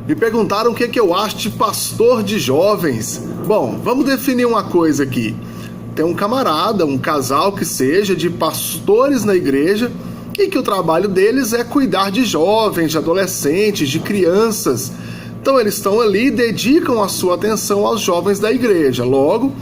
Me perguntaram o que eu acho de pastor de jovens. Bom, vamos definir uma coisa aqui. Tem um camarada, um casal que seja de pastores na igreja e que o trabalho deles é cuidar de jovens, de adolescentes, de crianças. Então eles estão ali e dedicam a sua atenção aos jovens da igreja. Logo,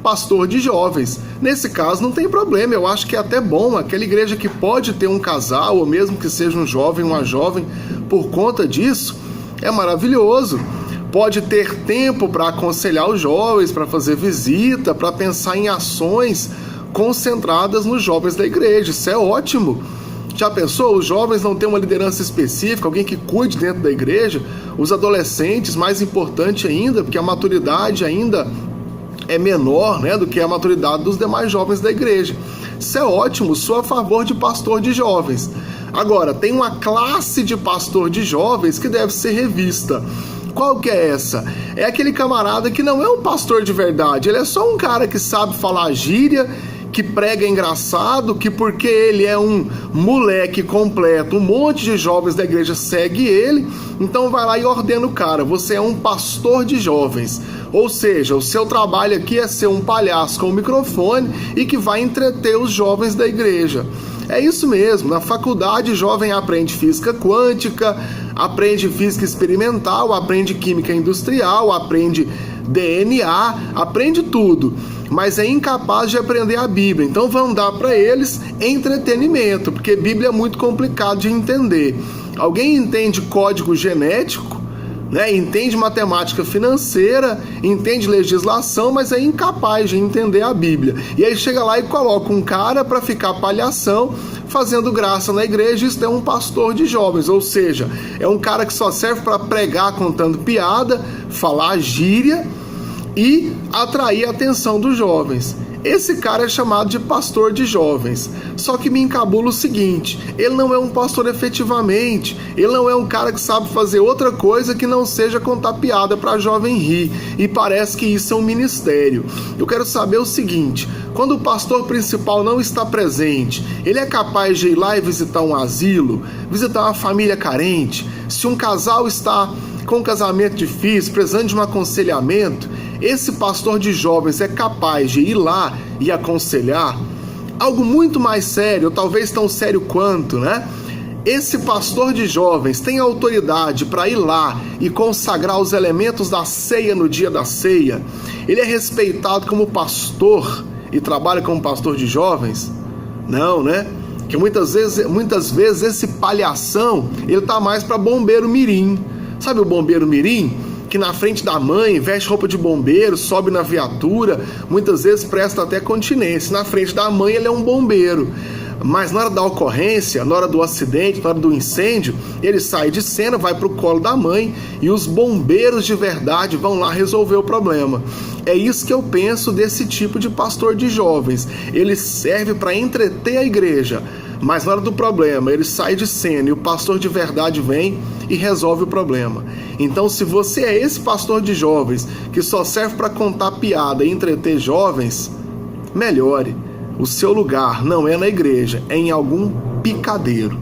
pastor de jovens. Nesse caso não tem problema, eu acho que é até bom. Aquela igreja que pode ter um casal, ou mesmo que seja um jovem, uma jovem, por conta disso, é maravilhoso. Pode ter tempo para aconselhar os jovens, para fazer visita, para pensar em ações concentradas nos jovens da igreja. Isso é ótimo. Já pensou? Os jovens não têm uma liderança específica, alguém que cuide dentro da igreja. Os adolescentes, mais importante ainda, porque a maturidade ainda é menor, né, do que a maturidade dos demais jovens da igreja. Isso é ótimo, sou a favor de pastor de jovens. Agora, tem uma classe de pastor de jovens que deve ser revista. Qual que é essa? É aquele camarada que não é um pastor de verdade, ele é só um cara que sabe falar gíria, que prega engraçado, que porque ele é um moleque completo, um monte de jovens da igreja segue ele, então vai lá e ordena o cara, você é um pastor de jovens. Ou seja, o seu trabalho aqui é ser um palhaço com o microfone e que vai entreter os jovens da igreja. É isso mesmo, na faculdade o jovem aprende física quântica, aprende física experimental, aprende química industrial, aprende DNA, aprende tudo, mas é incapaz de aprender a Bíblia. Então vamos dar para eles entretenimento, porque Bíblia é muito complicado de entender. Alguém entende código genético, né? Entende matemática financeira, entende legislação, mas é incapaz de entender a Bíblia. E aí chega lá e coloca um cara para ficar palhação, fazendo graça na igreja. Isso é um pastor de jovens, ou seja, é um cara que só serve para pregar contando piada, falar gíria e atrair a atenção dos jovens. Esse cara é chamado de pastor de jovens. Só que me encabula o seguinte: ele não é um pastor efetivamente, ele não é um cara que sabe fazer outra coisa que não seja contar piada para jovem rir, e parece que isso é um ministério. Eu quero saber o seguinte: quando o pastor principal não está presente, ele é capaz de ir lá e visitar um asilo, visitar uma família carente? Se um casal está com um casamento difícil, precisando de um aconselhamento, esse pastor de jovens é capaz de ir lá e aconselhar? Algo muito mais sério, talvez tão sério quanto, né? Esse pastor de jovens tem autoridade para ir lá e consagrar os elementos da ceia no dia da ceia? Ele é respeitado como pastor e trabalha como pastor de jovens? Não, né? Que muitas vezes esse palhação, ele tá mais para bombeiro mirim. Sabe o bombeiro mirim? Que na frente da mãe veste roupa de bombeiro, sobe na viatura, muitas vezes presta até continência. Na frente da mãe ele é um bombeiro, mas na hora da ocorrência, na hora do acidente, na hora do incêndio, ele sai de cena, vai para o colo da mãe e os bombeiros de verdade vão lá resolver o problema. É isso que eu penso desse tipo de pastor de jovens. Ele serve para entreter a igreja, mas na hora do problema ele sai de cena e o pastor de verdade vem e resolve o problema. Então, se você é esse pastor de jovens que só serve para contar piada e entreter jovens, melhore. O seu lugar não é na igreja, é em algum picadeiro.